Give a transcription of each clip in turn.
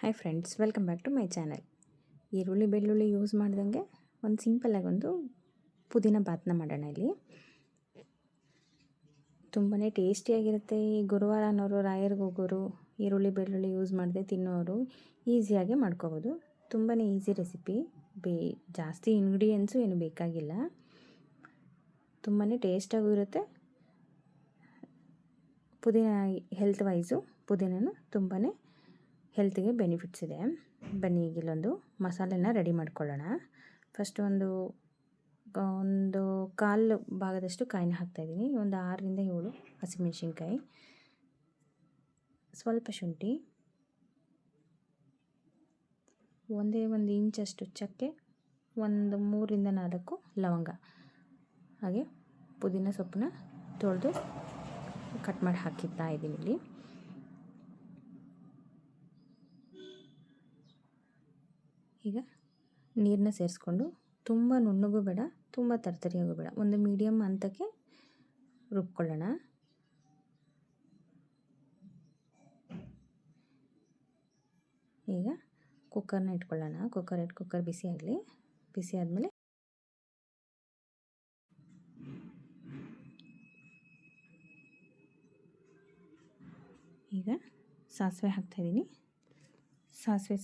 Hi friends, welcome back to my channel. ಈರುಳ್ಳಿ ಬೆಳ್ಳುಳ್ಳಿ use ಮಾಡ್ದಂಗೆ ಒಂದು ಸಿಂಪಲ್ಲಾಗಿ ಒಂದು ಪುದೀನ ಬಾತನ್ನ ಮಾಡೋಣ. ಇಲ್ಲಿ ತುಂಬಾ ಟೇಸ್ಟಿಯಾಗಿರುತ್ತೆ. ಈ ಗುರುವಾರ ಅನ್ನೋರು, ರಾಯರಿಗೆ ಹೋಗೋರು, ಈರುಳ್ಳಿ ಬೆಳ್ಳುಳ್ಳಿ ಯೂಸ್ ಮಾಡದೆ ತಿನ್ನೋರು ಈಸಿಯಾಗಿ ಮಾಡ್ಕೋಬೋದು. ತುಂಬಾ ಈಸಿ ರೆಸಿಪಿ. ಜಾಸ್ತಿ ಇಂಗ್ರೀಡಿಯೆಂಟ್ಸು ಏನು ಬೇಕಾಗಿಲ್ಲ. ತುಂಬಾ ಟೇಸ್ಟಾಗೂ ಇರುತ್ತೆ. ಪುದೀನ ಹೆಲ್ತ್ ವೈಸು ಪುದೀನೂ ತುಂಬಾ ಹೆಲ್ತಿಗೆ ಬೆನಿಫಿಟ್ಸ್ ಇದೆ. ಬನ್ನಿ ಈಗ ಇಲ್ಲೊಂದು ಮಸಾಲೆನ ರೆಡಿ ಮಾಡ್ಕೊಳ್ಳೋಣ. ಫಸ್ಟ್ ಒಂದು ಕಾಲು ಭಾಗದಷ್ಟು ಕಾಯಿನ ಹಾಕ್ತಾಯಿದ್ದೀನಿ. ಒಂದು 6ರಿಂದ 7 ಹಸಿಮೆಣ್ಸಿನ್ಕಾಯಿ, ಸ್ವಲ್ಪ ಶುಂಠಿ, ಒಂದು ಇಂಚಷ್ಟು ಚಕ್ಕೆ, ಒಂದು 3ರಿಂದ 4 ಲವಂಗ, ಹಾಗೆ ಪುದೀನ ಸೊಪ್ಪನ್ನ ತೊಳೆದು ಕಟ್ ಮಾಡಿ ಹಾಕಿತ್ತಾ ಇದ್ದೀನಿ. ಇಲ್ಲಿ ಈಗ ನೀರನ್ನ ಸೇರಿಸ್ಕೊಂಡು ತುಂಬ ನುಣ್ಣಗೂ ಬೇಡ, ತುಂಬ ತರ್ತರಿಯಾಗೂ ಬೇಡ, ಒಂದು ಮೀಡಿಯಮ್ ಹಂತಕ್ಕೆ ರುಬ್ಕೊಳ್ಳೋಣ. ಈಗ ಕುಕ್ಕರ್ನ ಇಟ್ಕೊಳ್ಳೋಣ. ಕುಕ್ಕರ್ ಬಿಸಿ ಆಗಲಿ. ಬಿಸಿ ಆದಮೇಲೆ ಈಗ ಸಾಸಿವೆ ಹಾಕ್ತಾಯಿದ್ದೀನಿ. ಸಾಸಿವೆ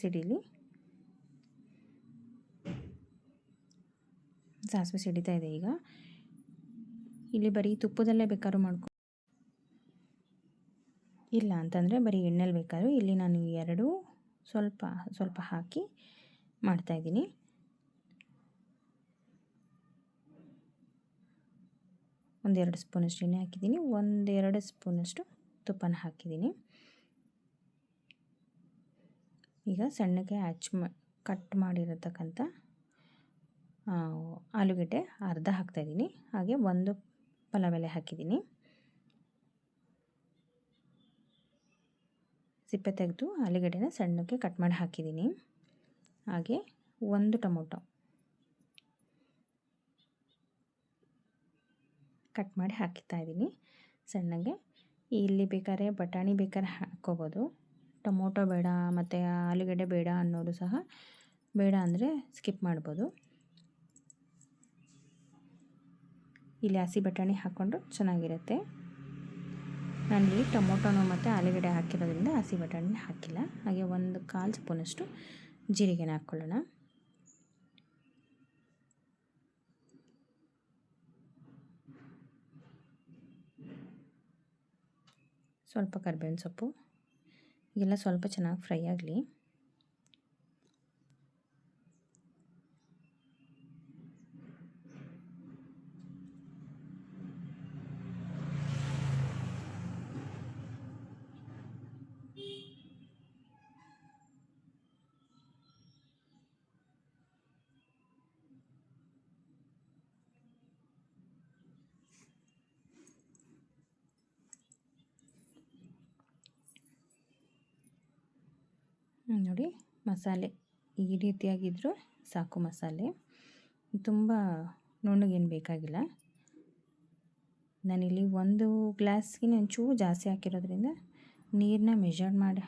ಸಿಡಿತಾ ಇದೆ. ಈಗ ಇಲ್ಲಿ ಬರೀ ತುಪ್ಪದಲ್ಲೇ ಬೇಕಾದ್ರೂ ಇಲ್ಲ ಅಂತಂದರೆ ಬರೀ ಎಣ್ಣೆಲಿ ಬೇಕಾದ್ರೂ. ಇಲ್ಲಿ ನಾನು ಎರಡು ಸ್ವಲ್ಪ ಹಾಕಿ ಮಾಡ್ತಾಯಿದ್ದೀನಿ. ಒಂದೆರಡು ಸ್ಪೂನಷ್ಟು ಎಣ್ಣೆ ಹಾಕಿದ್ದೀನಿ, 1-2 ಸ್ಪೂನಷ್ಟು ತುಪ್ಪನ ಹಾಕಿದ್ದೀನಿ. ಈಗ ಸಣ್ಣಗೆ ಕಟ್ ಮಾಡಿರತಕ್ಕಂಥ ಆಲೂಗೆಡ್ಡೆ ಅರ್ಧ ಹಾಕ್ತಾಯಿದ್ದೀನಿ. ಹಾಗೆ 1 ಪಲಾವ್ ಎಲೆ ಹಾಕಿದ್ದೀನಿ. ಸಿಪ್ಪೆ ತೆಗೆದು ಆಲೂಗೆಡ್ಡೆನ ಸಣ್ಣಕ್ಕೆ ಕಟ್ ಮಾಡಿ ಹಾಕಿದ್ದೀನಿ. ಹಾಗೆ 1 ಟೊಮೊಟೊ ಕಟ್ ಮಾಡಿ ಹಾಕ್ತಾಯಿದ್ದೀನಿ ಸಣ್ಣಗೆ. ಇಲ್ಲಿ ಬೇಕಾದ್ರೆ ಬಟಾಣಿ ಬೇಕಾದ್ರೆ ಹಾಕ್ಕೋಬೋದು. ಟೊಮೊಟೊ ಬೇಡ ಮತ್ತು ಆಲೂಗೆಡ್ಡೆ ಬೇಡ ಅನ್ನೋರು ಸಹ ಬೇಡ ಅಂದರೆ ಸ್ಕಿಪ್ ಮಾಡ್ಬೋದು. ಇಲ್ಲಿ ಹಸಿ ಬಟಾಣಿ ಹಾಕ್ಕೊಂಡ್ರು ಚೆನ್ನಾಗಿರುತ್ತೆ. ನಾನಿಲ್ಲಿ ಟೊಮೊಟೊನು ಮತ್ತು ಆಲೂಗೆಡ್ಡೆ ಹಾಕಿರೋದ್ರಿಂದ ಹಸಿ ಬಟಾಣಿನ ಹಾಕಿಲ್ಲ. ಹಾಗೆ 1/4 ಸ್ಪೂನಷ್ಟು ಜೀರಿಗೆನ ಹಾಕ್ಕೊಳ್ಳೋಣ. ಸ್ವಲ್ಪ ಕರಿಬೇವಿನ ಸೊಪ್ಪು, ಇದೆಲ್ಲ ಸ್ವಲ್ಪ ಚೆನ್ನಾಗಿ ಫ್ರೈ ಆಗಲಿ. ನೋಡಿ, ಮಸಾಲೆ ಈ ರೀತಿಯಾಗಿದ್ದರೂ ಸಾಕು. ಮಸಾಲೆ ತುಂಬ ನುಣ್ಣಗೇನು ಬೇಕಾಗಿಲ್ಲ. ನಾನಿಲ್ಲಿ 1 ಗ್ಲಾಸ್ಗೆ ಒಂಚೂರು ಜಾಸ್ತಿ ಹಾಕಿರೋದ್ರಿಂದ ನೀರನ್ನ ಮೆಜರ್ ಮಾಡಿ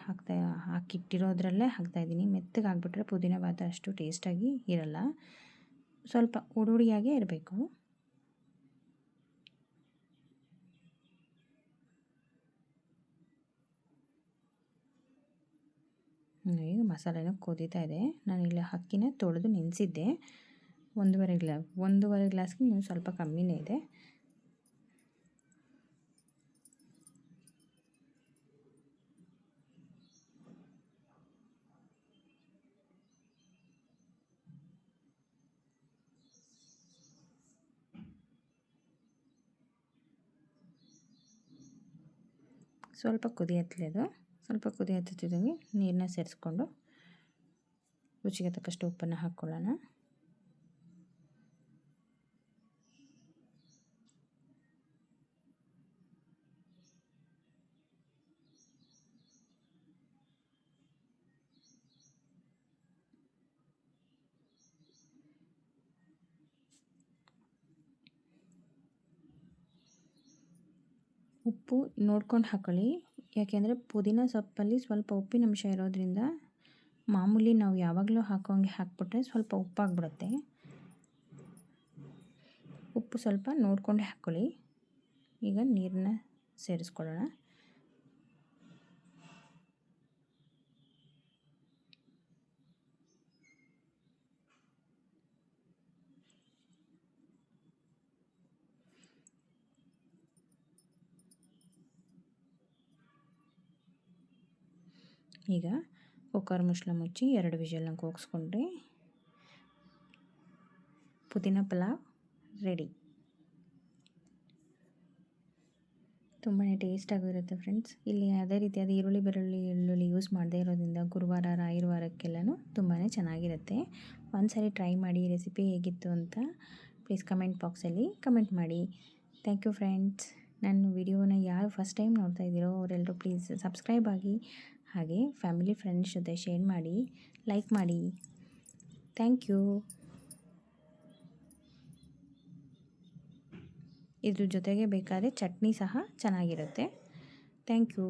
ಹಾಕಿಟ್ಟಿರೋದ್ರಲ್ಲೇ ಹಾಕ್ತಾಯಿದ್ದೀನಿ. ಮೆತ್ತಗೆ ಆಗಿಬಿಟ್ರೆ ಪುದೀನ ಬಾತ್ ಅಷ್ಟು ಟೇಸ್ಟಾಗಿ ಇರಲ್ಲ. ಸ್ವಲ್ಪ ಹುಡಿಯಾಗೇ ಇರಬೇಕು. ಈಗ ಮಸಾಲೆನೂ ಕುದೀತಾ ಇದೆ. ನಾನಿಲ್ಲಿ ಅಕ್ಕಿನ ತೊಳೆದು ನೆನೆಸಿದ್ದೆ. 1.5 ಗ್ಲಾಸ್ಗೆ ನೀವು ಸ್ವಲ್ಪ ಕಮ್ಮಿನೇ ಇದೆ. ಸ್ವಲ್ಪ ಕುದಿ ಹತ್ತುತ್ತಿದ್ದಂಗೆ ನೀರನ್ನ ಸೇರಿಸ್ಕೊಂಡು ರುಚಿಗೆ ತಕ್ಕಷ್ಟು ಉಪ್ಪನ್ನು ಹಾಕ್ಕೊಳ್ಳೋಣ. ಉಪ್ಪು ನೋಡ್ಕೊಂಡು ಹಾಕ್ಕೊಳ್ಳಿ. ಯಾಕೆಂದರೆ ಪುದೀನ ಸೊಪ್ಪಲ್ಲಿ ಸ್ವಲ್ಪ ಉಪ್ಪಿನಂಶ ಇರೋದ್ರಿಂದ ಮಾಮೂಲಿ ನಾವು ಯಾವಾಗಲೂ ಹಾಕೋಂಗೆ ಹಾಕ್ಬಿಟ್ರೆ ಸ್ವಲ್ಪ ಉಪ್ಪಾಗ್ಬಿಡುತ್ತೆ. ಉಪ್ಪು ಸ್ವಲ್ಪ ನೋಡಿಕೊಂಡೆ ಹಾಕ್ಕೊಳ್ಳಿ. ಈಗ ನೀರನ್ನ ಸೇರಿಸ್ಕೊಳ್ಳೋಣ. ಈಗ ಕುಕ್ಕರ್ ಮುಚ್ಚಳ ಮುಚ್ಚಿ 2 ವಿಷಲ್ನ ಕೂಗಿಸ್ಕೊಂಡ್ರೆ ಪುದೀನ ಪಲಾವ್ ರೆಡಿ. ತುಂಬಾ ಟೇಸ್ಟಾಗಿರುತ್ತೆ ಫ್ರೆಂಡ್ಸ್. ಇಲ್ಲಿ ಯಾವುದೇ ರೀತಿಯಾದ ಈರುಳ್ಳಿ ಬೆಳ್ಳುಳ್ಳಿ ಯೂಸ್ ಮಾಡದೇ ಇರೋದ್ರಿಂದ ಗುರುವಾರ ರಾಯರ ವಾರಕ್ಕೆಲ್ಲನೂ ತುಂಬಾ ಚೆನ್ನಾಗಿರುತ್ತೆ. ಒಂದು ಸಾರಿ ಟ್ರೈ ಮಾಡಿ. ರೆಸಿಪಿ ಹೇಗಿತ್ತು ಅಂತ ಪ್ಲೀಸ್ ಕಮೆಂಟ್ ಬಾಕ್ಸಲ್ಲಿ ಕಮೆಂಟ್ ಮಾಡಿ. Thank you friends. ನನ್ನ ವಿಡಿಯೋನ ಯಾರು ಫಸ್ಟ್ ಟೈಮ್ ನೋಡ್ತಾ ಇದ್ದೀರೋ ಅವರೆಲ್ಲರೂ ಪ್ಲೀಸ್ ಸಬ್ಸ್ಕ್ರೈಬ್ ಆಗಿ, ಹಾಗೆ ಫ್ಯಾಮಿಲಿ ಫ್ರೆಂಡ್ಸ್ ಜೊತೆ ಶೇರ್ ಮಾಡಿ, ಲೈಕ್ ಮಾಡಿ. Thank you. ಇದ್ರ ಜೊತೆಗೆ ಬೇಕಾದರೆ ಚಟ್ನಿ ಸಹ ಚೆನ್ನಾಗಿರುತ್ತೆ. Thank you.